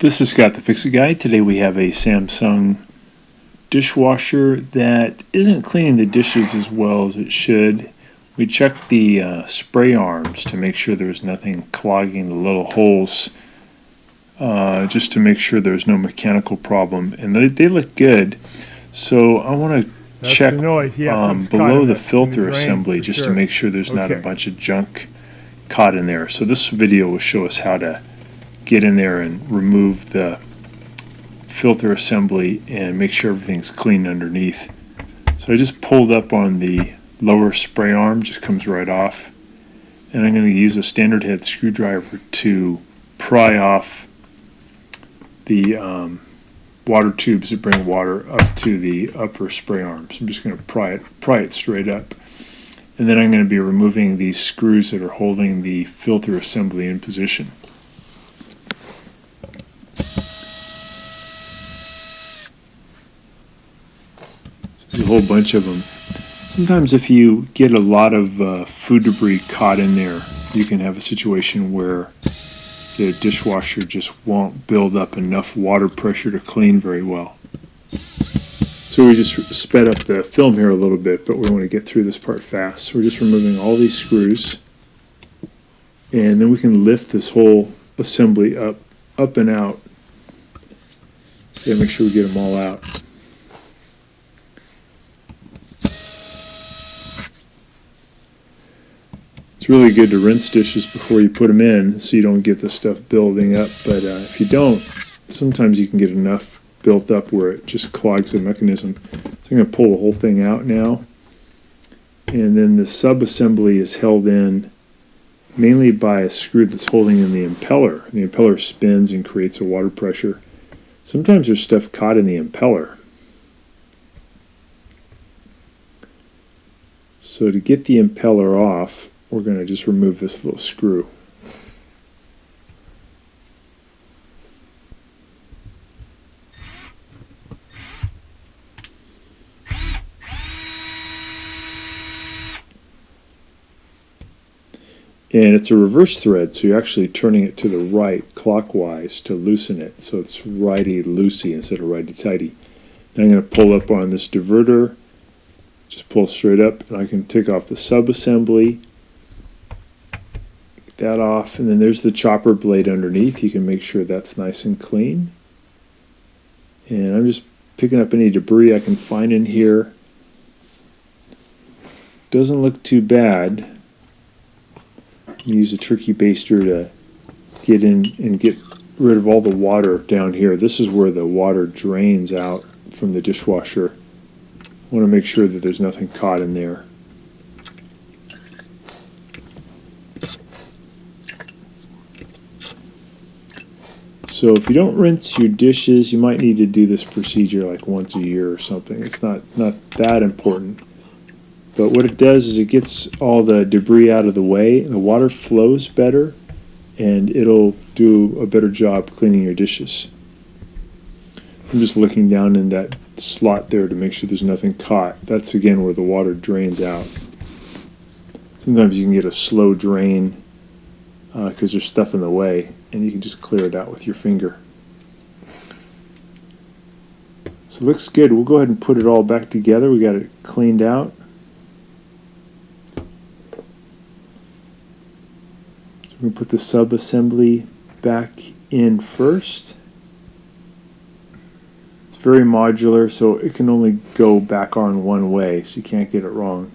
This is Scott the Fix-It Guy. Today we have a Samsung dishwasher that isn't cleaning the dishes as well as it should. We checked the spray arms to make sure there's nothing clogging the little holes, just to make sure there's no mechanical problem. And they look good. So I want to check below the filter assembly just to make sure there's not a bunch of junk caught in there. So this video will show us how to get in there and remove the filter assembly and make sure everything's clean underneath. So I just pulled up on the lower spray arm, just comes right off, and I'm going to use a standard head screwdriver to pry off the water tubes that bring water up to the upper spray arms. I'm just going to pry it straight up, and then I'm going to be removing these screws that are holding the filter assembly in position. There's a whole bunch of them. Sometimes if you get a lot of food debris caught in there, you can have a situation where the dishwasher just won't build up enough water pressure to clean very well. So we just sped up the film here a little bit, but we want to get through this part fast. So we're just removing all these screws, and then we can lift this whole assembly up and out. Yeah, make sure we get them all out. It's really good to rinse dishes before you put them in so you don't get the stuff building up, but if you don't, sometimes you can get enough built up where it just clogs the mechanism. So I'm going to pull the whole thing out now, and then the sub-assembly is held in mainly by a screw that's holding in the impeller. The impeller spins and creates a water pressure. Sometimes there's stuff caught in the impeller. So to get the impeller off, we're going to just remove this little screw. And it's a reverse thread, so you're actually turning it to the right clockwise to loosen it. So it's righty-loosey instead of righty-tighty. Now I'm going to pull up on this diverter, just pull straight up, and I can take off the sub-assembly. That off, and then there's the chopper blade underneath. You can make sure that's nice and clean. And I'm just picking up any debris I can find in here. Doesn't look too bad. Use a turkey baster to get in and get rid of all the water down here. This is where the water drains out from the dishwasher. I want to make sure that there's nothing caught in there. So if you don't rinse your dishes, you might need to do this procedure like once a year or something. It's not that important. But what it does is it gets all the debris out of the way, and the water flows better, and it'll do a better job cleaning your dishes. I'm just looking down in that slot there to make sure there's nothing caught. That's again where the water drains out. Sometimes you can get a slow drain because there's stuff in the way, and you can just clear it out with your finger. So it looks good. We'll go ahead and put it all back together. We got it cleaned out. So we're going to put the sub-assembly back in first. It's very modular, so it can only go back on one way, so you can't get it wrong.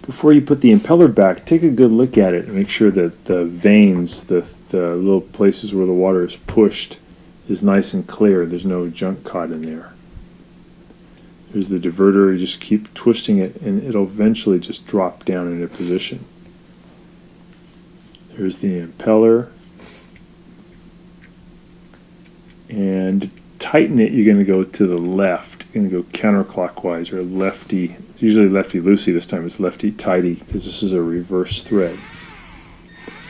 Before you put the impeller back, take a good look at it and make sure that the veins, the little places where the water is pushed, is nice and clear. There's no junk caught in there. There's the diverter. You just keep twisting it, and it'll eventually just drop down into position. There's the impeller. And to tighten it, you're going to go to the left. You're going to go counterclockwise, or lefty. It's usually lefty-loosey. This time it's lefty-tighty because this is a reverse thread.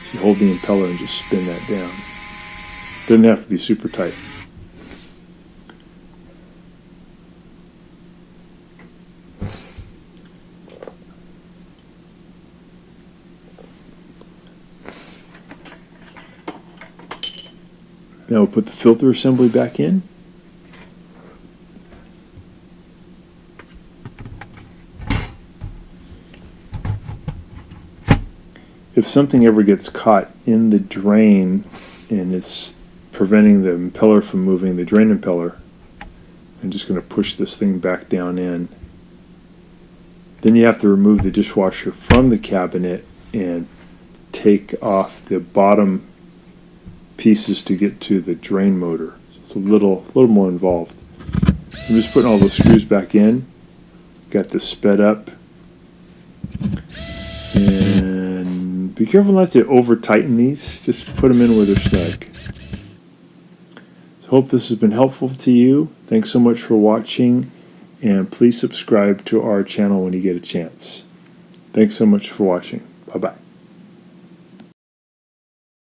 So you hold the impeller and just spin that down. Doesn't have to be super tight. Now we'll put the filter assembly back in. If something ever gets caught in the drain and it's preventing the impeller from moving, the drain impeller, I'm just going to push this thing back down in. Then you have to remove the dishwasher from the cabinet and take off the bottom pieces to get to the drain motor. So it's a little more involved. I'm just putting all the screws back in. Got this sped up. And be careful not to over tighten these. Just put them in where they're snug. So hope this has been helpful to you. Thanks so much for watching. And please subscribe to our channel when you get a chance. Thanks so much for watching.